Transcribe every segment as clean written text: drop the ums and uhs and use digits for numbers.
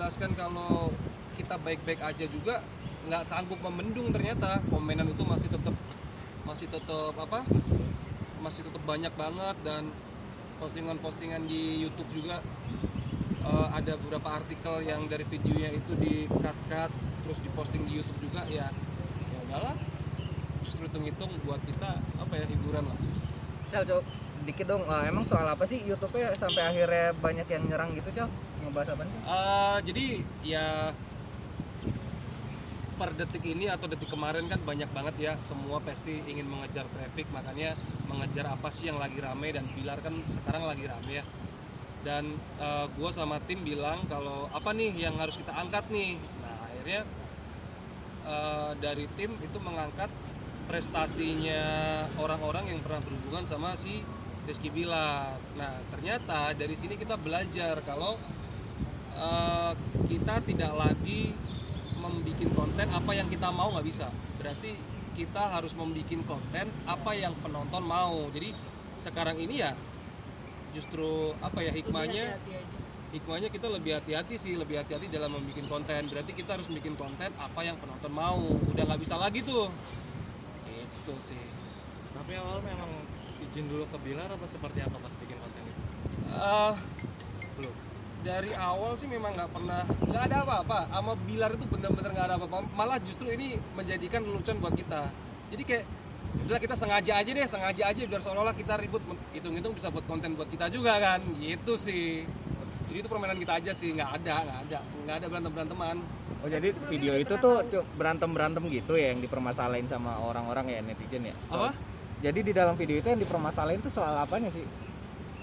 menjelaskan kalau kita baik-baik aja juga nggak sanggup membendung, ternyata komenan itu masih tetap masih tetap banyak banget. Dan postingan-postingan di YouTube juga ada beberapa artikel yang dari videonya itu di-cut terus diposting di YouTube juga. Ya udahlah, justru hitung buat kita hiburan lah. Cal, sedikit dong, emang soal apa sih YouTube-nya sampai akhirnya banyak yang nyerang gitu, Cal? Ngebahas apa sih? Jadi ya per detik ini atau detik kemarin kan banyak banget ya, semua pasti ingin mengejar traffic, makanya mengejar apa sih yang lagi rame, dan Bilar kan sekarang lagi rame ya. Dan gue sama tim bilang kalau apa nih yang harus kita angkat nih. Nah akhirnya dari tim itu mengangkat prestasinya orang-orang yang pernah berhubungan sama si Rizky Bilar. Nah ternyata dari sini kita belajar kalau kita tidak lagi membuat konten apa yang kita mau, nggak bisa. Berarti kita harus membuat konten apa yang penonton mau. Jadi sekarang ini ya justru hikmahnya kita lebih hati-hati dalam membuat konten. Berarti kita harus bikin konten apa yang penonton mau, udah nggak bisa lagi tuh. Itu sih. Tapi awal memang izin dulu ke Bilar apa seperti apa pas bikin konten itu? Belum. Dari awal sih memang nggak ada apa-apa sama Bilar, itu benar-benar nggak ada apa-apa. Malah justru ini menjadikan lelucon buat kita. Jadi kayak udah kita sengaja aja biar seolah-olah kita ribut, hitung-hitung bisa buat konten buat kita juga kan, gitu sih. Jadi itu permainan kita aja sih, nggak ada berantem-beranteman. Oh jadi video itu tuh berantem gitu ya yang dipermasalahin sama orang-orang ya, netizen ya? Apa? Jadi di dalam video itu yang dipermasalahin tuh soal apanya sih?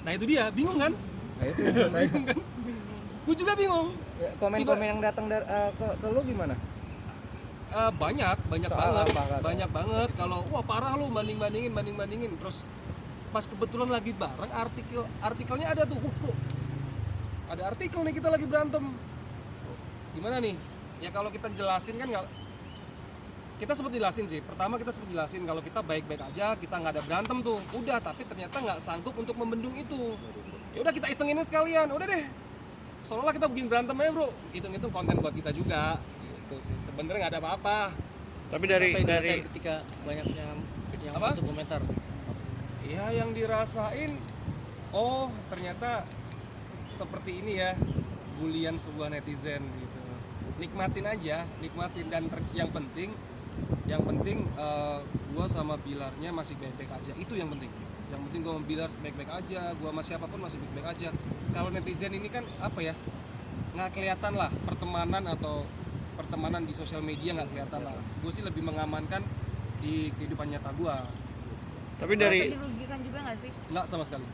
Nah itu dia, bingung kan? Nah, itu Bingung kan? Gue juga bingung. Komen-komen yang datang ke lu gimana? Banyak Soal banget. Banget. Kalau wah parah lu bandingin. Terus pas kebetulan lagi bareng artikelnya ada tuh. Kok ada artikel nih kita lagi berantem. Gimana nih? Ya kalau kita jelasin kan nggak. Kita sempat jelasin sih. Pertama kita sempat jelasin kalau kita baik-baik aja, kita nggak ada berantem tuh. Udah, tapi ternyata nggak sanggup untuk membendung itu. Ya udah kita isengin sekalian. Udah deh. Seolah-olah kita bikin berantem aja, bro. Hitung-hitung konten buat kita juga. Gitu sih. Sebenarnya nggak ada apa-apa. Tapi dari ketika banyaknya yang Apa? masuk komentar. Iya, yang dirasain, oh ternyata seperti ini ya, bulian sebuah netizen gitu. Nikmatin aja, dan yang penting gue sama Bilarnya masih baik-baik aja. Itu yang penting. Yang penting gue sama Bilar baik-baik aja, gue sama siapapun masih baik-baik aja. Kalau netizen ini kan nggak kelihatan lah pertemanan di sosial media, nggak kelihatan lah. Gue sih lebih mengamankan di kehidupan nyata gue. Tapi dari dirugikan juga nggak sih? Nggak sama sekali.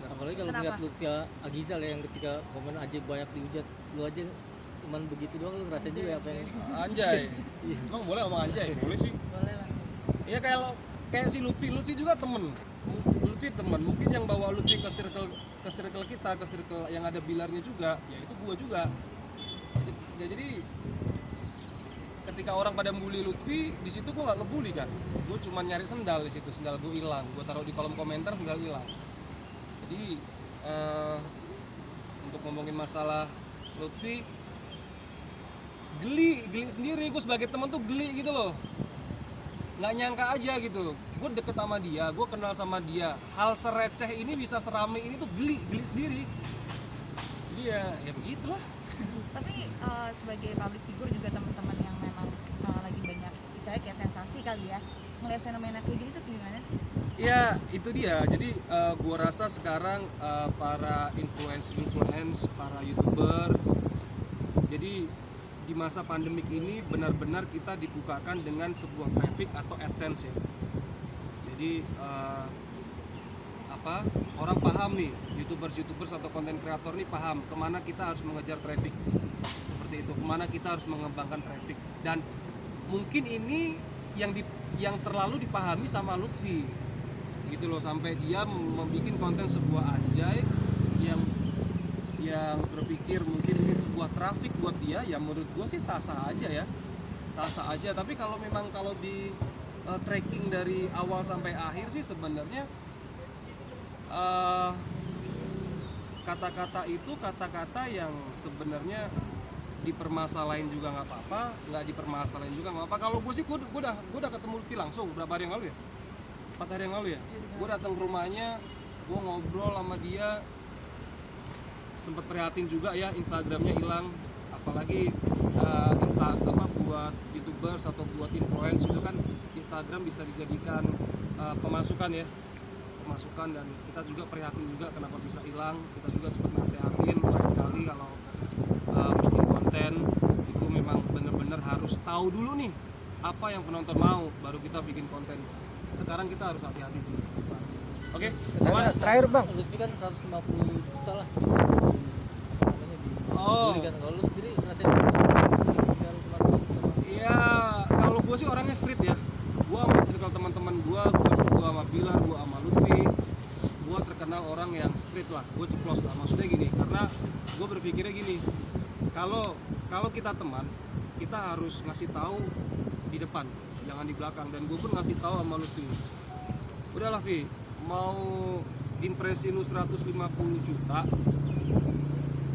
Apalagi kalau Kenapa? lihat Lutfi Agizal ya, yang ketika komen aja banyak dihujat, lu aja cuman begitu doang, lu ngerasain juga apa yang Anjay. Emang boleh ngomong anjay? Boleh sih. Boleh lah. Iya kayak si Lutfi juga temen. Mungkin yang bawa Lutfi ke circle kita, ke circle yang ada Bilarnya juga, ya itu gua juga. Ya, jadi ketika orang pada membuli Lutfi, di situ gua nggak ngebully kan. Gua cuma nyari sendal di situ, sendal gua hilang. Gua taruh di kolom komentar, sendal hilang. Jadi untuk ngomongin masalah Lutfi, geli sendiri. Gue sebagai teman tuh geli gitu loh, nggak nyangka aja gitu. Gue deket sama dia, gue kenal sama dia, hal sereceh ini bisa serame ini tuh geli sendiri. Jadi ya begitulah. Tapi sebagai public figure juga teman-teman yang memang lagi banyak istilahnya kayak sensasi kali ya, ngelihat fenomena kayak gini tuh gimana sih? Ya itu dia. Jadi gue rasa sekarang para influence, para YouTubers, jadi di masa pandemik ini benar-benar kita dibukakan dengan sebuah traffic atau AdSense ya. Jadi orang paham nih, YouTubers atau konten kreator nih paham kemana kita harus mengejar traffic, seperti itu, kemana kita harus mengembangkan traffic. Dan mungkin ini yang terlalu dipahami sama Lutfi gitu loh, sampai dia membuat konten sebuah anjay yang berpikir mungkin ini sebuah traffic buat dia. Ya menurut gue sih sah-sah aja. Tapi kalau di tracking dari awal sampai akhir sih sebenarnya kata-kata itu kata-kata yang sebenarnya dipermasalahin juga nggak apa-apa, nggak dipermasalahin juga nggak apa-apa. Kalau gue sih gue udah ketemu Lutfi langsung berapa hari yang lalu ya, 4 hari yang lalu ya. Gue datang ke rumahnya, gue ngobrol sama dia, sempet prihatin juga ya, Instagramnya hilang. Apalagi buat YouTubers atau buat influencer itu kan Instagram bisa dijadikan pemasukan ya, pemasukan, dan kita juga prihatin juga kenapa bisa hilang. Kita juga sempat nasehatin lain kali kalau bikin konten itu memang bener-bener harus tahu dulu nih apa yang penonton mau baru kita bikin konten. Sekarang kita harus hati-hati sih. Oke, Terakhir bang, Lutfi kan 150 juta lah. Oh. Kan kalau lu sendiri ngerasain tinggal kemarin. Iya, kalau gue sih orangnya street ya. Gue sama circle teman-teman gue sama Bilar, gue sama Lutfi, gue terkenal orang yang street lah. Gue ceplos lah. Maksudnya gini, karena gue berpikirnya gini, kalau kita teman, kita harus ngasih tahu di depan, jangan di belakang. Dan gue pun ngasih tahu sama Lutfi, udahlah Vi, mau impresi lu 150 juta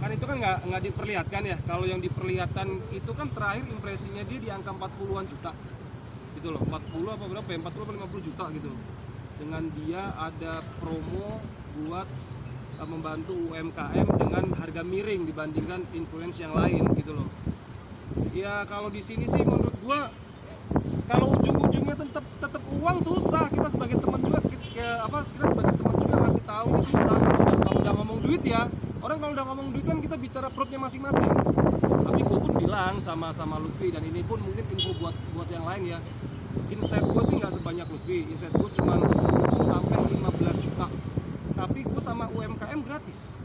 kan itu kan nggak diperlihatkan ya. Kalau yang diperlihatkan itu kan terakhir impresinya dia di angka 40-an juta gitu loh, 40 apa berapa ya, 40 atau 50 juta gitu, dengan dia ada promo buat membantu UMKM dengan harga miring dibandingkan influencer yang lain gitu loh. Ya kalau di sini sih menurut gua kalau ujung-ujungnya tetap uang susah. Kita sebagai teman juga kita sebagai teman juga ngasih tahu susah. Kalau udah ngomong duit ya, orang kalau udah ngomong duit kan kita bicara perutnya masing-masing. Tapi gue pun bilang sama Lutfi, dan ini pun mungkin info buat yang lain ya. Insight gue sih nggak sebanyak Lutfi. Insight gue cuma 10 sampai 15 juta. Tapi gue sama UMKM gratis.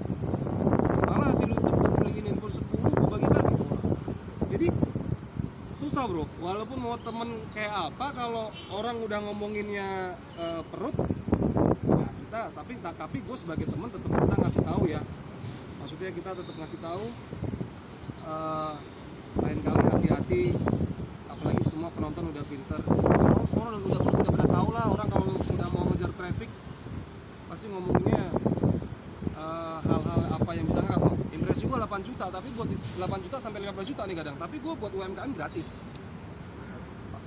Malah hasil YouTube gue beliin info 10 gue bagi-bagi ke orang. Jadi susah bro. Walaupun mau temen kayak apa, kalau orang udah ngomonginnya perut, nah kita tapi gue sebagai teman tetap kita ngasih tahu ya. Maksudnya kita tetap ngasih tahu, lain kali hati-hati, apalagi semua penonton udah pinter. Orang semua udah pada tahu lah, orang kalau udah mau ngejar traffic pasti ngomonginnya hal-hal apa yang misalnya apa, impresi gue 8 juta, tapi buat 8 juta sampai 15 juta nih kadang, tapi gue buat UMKM gratis.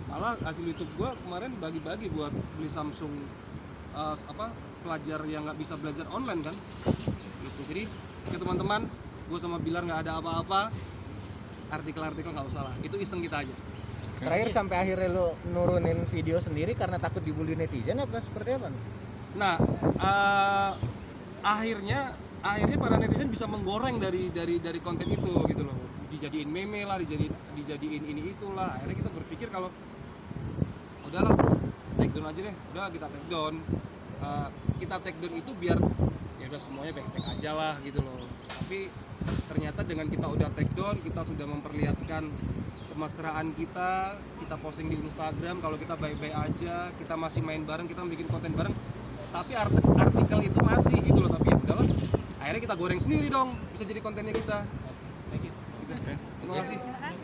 Malah hasil YouTube gue kemarin bagi-bagi buat beli Samsung pelajar yang nggak bisa belajar online kan gitu. Jadi ya teman-teman, gue sama Bilar nggak ada apa-apa, artikel-artikel nggak usah lah, itu iseng kita aja. terakhir sampai akhirnya lu nurunin video sendiri karena takut dibully netizen apa seperti apa? Nah, akhirnya para netizen bisa menggoreng dari konten itu gitu loh, dijadiin meme lah, dijadiin ini itulah. Akhirnya kita berpikir kalau udahlah bro, take down aja deh, udah kita take down. Kita take down itu biar ya udah semuanya baik-baik aja lah gitu loh. Tapi ternyata dengan kita udah take down, kita sudah memperlihatkan kemesraan kita posting di Instagram kalau kita baik-baik aja, kita masih main bareng, kita bikin konten bareng. Tapi artikel itu masih gitu loh, tapi ya udahlah. Akhirnya kita goreng sendiri dong, bisa jadi kontennya kita. Gitu. Terima kasih.